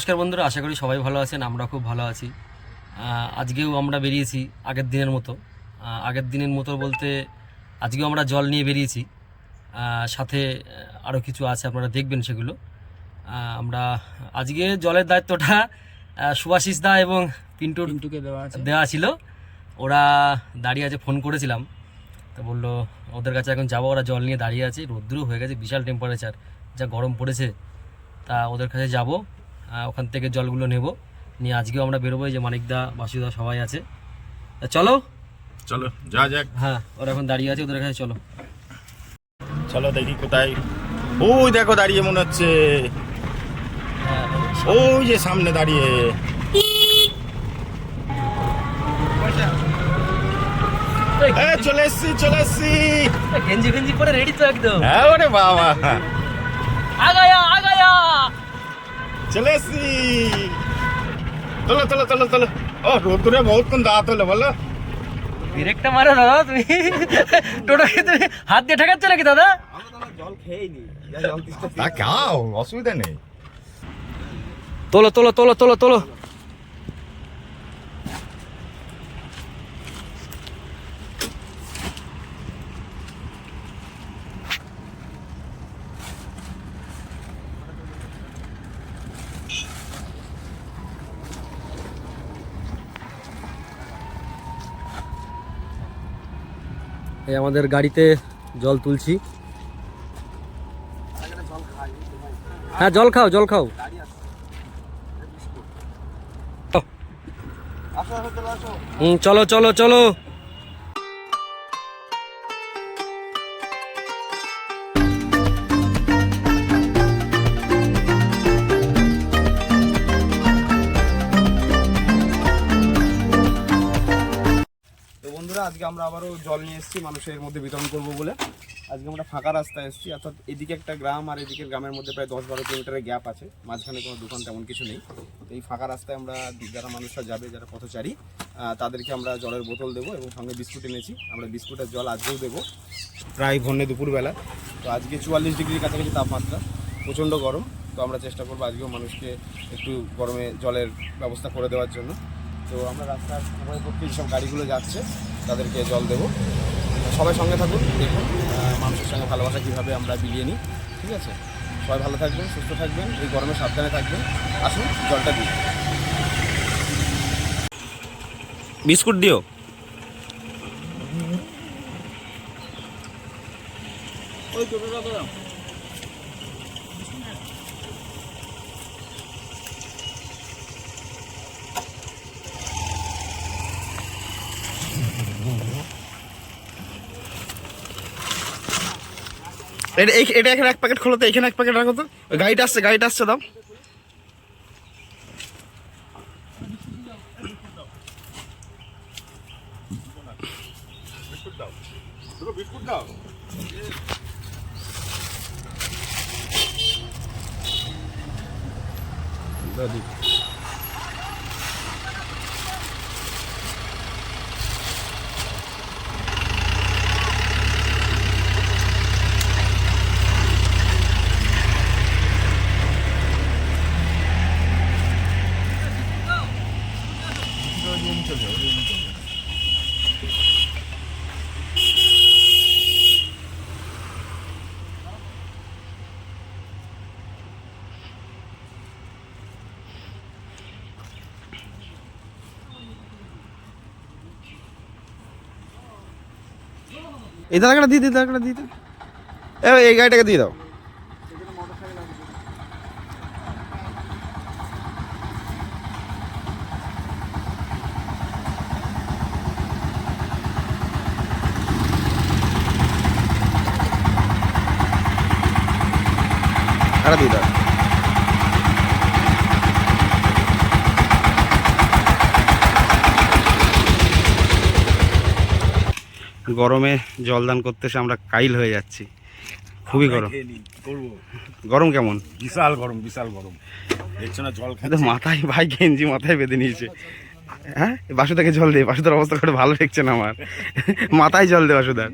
নমস্কার বন্ধুরা, আশা করি সবাই ভালো আছেন। আমরা খুব ভালো আছি। আজকেও আমরা বেরিয়েছি আগের দিনের মতো বলতে আজকেও আমরা জল নিয়ে বেরিয়েছি। সাথে আরও কিছু আছে, আপনারা দেখবেন সেগুলো। আমরা আজকে জলের দায়িত্বটা সুভাশিস দা এবং পিন্টুকে দেওয়া ছিল। ওরা দাঁড়িয়ে আছে, ফোন করেছিলাম তো বললো ওদের কাছে এখন যাবো। ওরা জল নিয়ে দাঁড়িয়ে আছে, রোদ্দুরও হয়ে গেছে, বিশাল টেম্পারেচার, যা গরম পড়েছে। তা ওদের কাছে যাব, ওখান থেকে জলগুলো নেব নিয়ে আজকেও আমরা বেরোবো। যে মানিকদা, বাসুদা সবাই আছে। চলো চলো যা যাক। হ্যাঁ, ওরা এখন দাঁড়িয়ে আছে, ওদের কাছে চলো। চলো দেখি কোথায়। ওই দেখো দাঁড়িয়ে মনে হচ্ছে, ওই যে সামনে দাঁড়িয়ে। চলে এসছি গেঞ্জি ফেঞ্জি পরে রেডি তো একদম। হ্যাঁ ওরে বাবা, আগায়া চলে এসছি। চলো। ও রোদ্দুরে বহুক্ষণ দাঁত হলো বলো। ব্রেকটা মারো দাদা, তুমি টোটোকে তুমি হাত দিয়ে ঠেকাচ্ছ নাকি দাদা? জল খেয়েনি, তা খাও, অসুবিধা নেই। তোলো। এই আমাদের গাড়িতে জল তুলছি। হ্যাঁ, জল খাও। চলো। বন্ধুরা, আজকে আমরা আবারও জল নিয়ে এসেছি মানুষের মধ্যে বিতরণ করব বলে। আজকে আমরা ফাঁকা রাস্তায় এসেছি, অর্থাৎ এদিকে একটা গ্রাম আর এদিকের গ্রামের মধ্যে প্রায় 10-12 কিলোমিটারের গ্যাপ আছে, মাঝখানে কোনো দোকান তেমন কিছু নেই। তো এই ফাঁকা রাস্তায় আমরা যারা মানুষরা যাবে, যারা পথচারী, তাদেরকে আমরা জলের বোতল দেবো এবং সঙ্গে বিস্কুট এনেছি। আমরা বিস্কুটের জল আজকেও দেবো, প্রায় ভোরে দুপুরবেলা। তো আজকে 44 ডিগ্রির কাছাকাছি তাপমাত্রা, প্রচণ্ড গরম। তো আমরা চেষ্টা করবো আজকেও মানুষকে একটু গরমে জলের ব্যবস্থা করে দেওয়ার জন্য। তো আমরা রাস্তার উভয় পক্ষে যেসব গাড়িগুলো যাচ্ছে তাদেরকে জল দেবো। সবাই সঙ্গে থাকুন, দেখুন মানুষের সঙ্গে ভালোবাসা কীভাবে আমরা বিলিয়ে নিই। ঠিক আছে, সবাই ভালো থাকবেন, সুস্থ থাকবেন, এই গরমে সাবধানে থাকবেন। আসুন জলটা দিই। বিস্কুট দিও। এটা এখানে এক প্যাকেট খোলো তো, এখানে এক প্যাকেট রাখো তো। গাড়িটা আসছে দাও। বিস্কুট দাও। এই দাদাটা দিয়ে দিই। এই গাড়িটাকে দিয়ে দাও। আরে দিয়ে দাও। গরমে জলদান করতে এসে আমরা কাইল হয়ে যাচ্ছি, খুবই গরম। গরম কেমন? বিশাল গরম দেখছো না, জল খেতে মাথায় ভাই গেঞ্জি মাথায় বেঁধে নিয়েছে। হ্যাঁ, বাসুদাকে জল দে, বাসুদার অবস্থা করে ভালো দেখছে না আমার। মাথায় জল দে বাসুদার।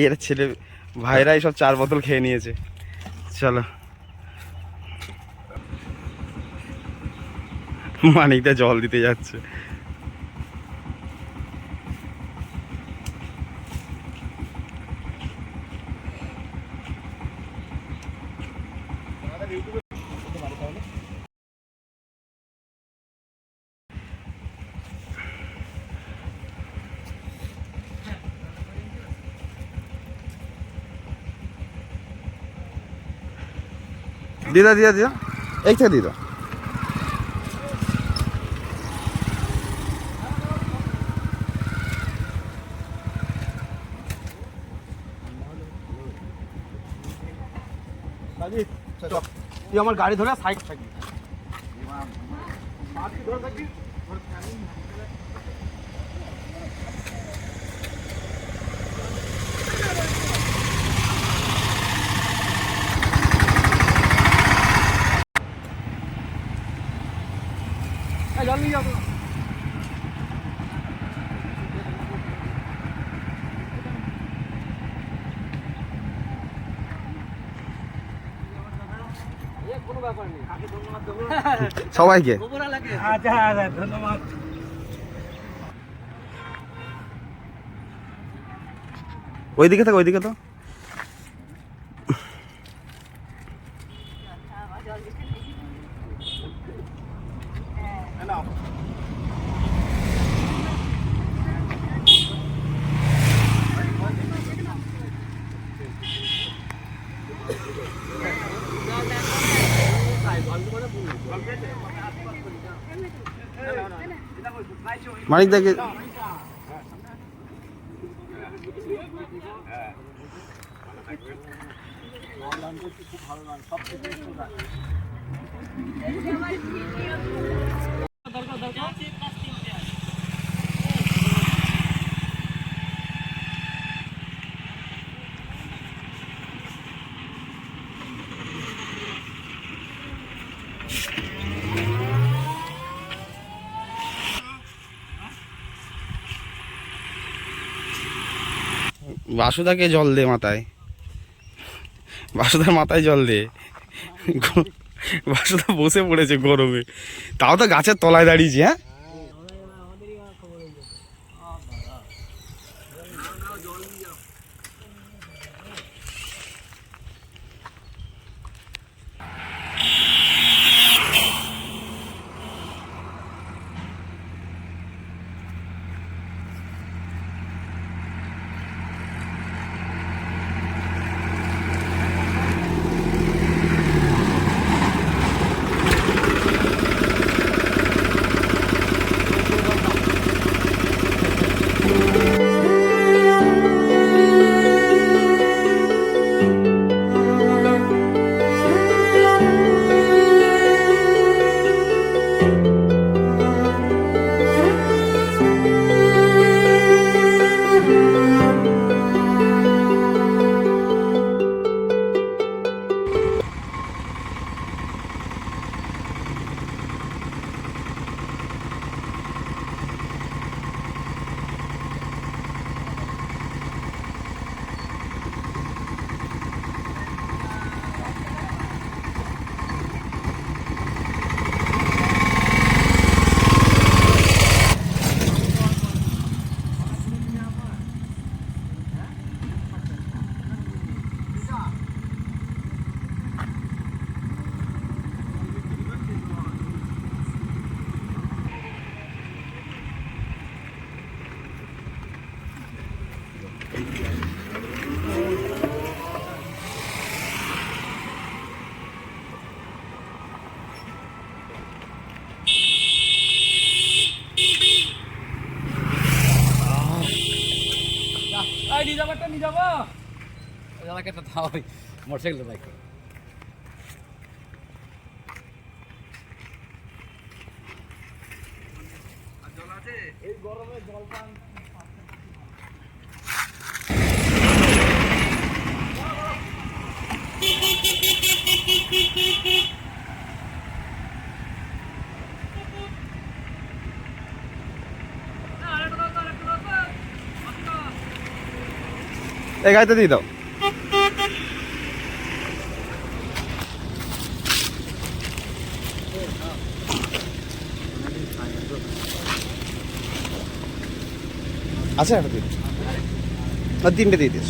এর ছেলে ভাইরাই সব 4 বোতল খেয়ে নিয়েছে। চলো মানিকদা জল দিতে যাচ্ছে। দিদা দিদা দিদা এই থেকে দিদা। তুই আমার গাড়ি ধরে সাইড থাকবি। জল নিয়ে যাবো। সবাইকে ধন্যবাদ। ওইদিকে থাক, ওইদিকে তো। মানিক দাকে বাসুদাকে জল দে মাথায়, বাসুদার মাথায় জল দে। বাসুদা বসে পড়েছে গরমে, তাও তো গাছের তলায় দাঁড়িয়েছি। হ্যাঁ মোটরসাইকেল বাইক এই গরমে জল পান এই গাড়িতে দিয়ে দাও। আচ্ছা একটা দিন আর তিনটে দিয়ে দিস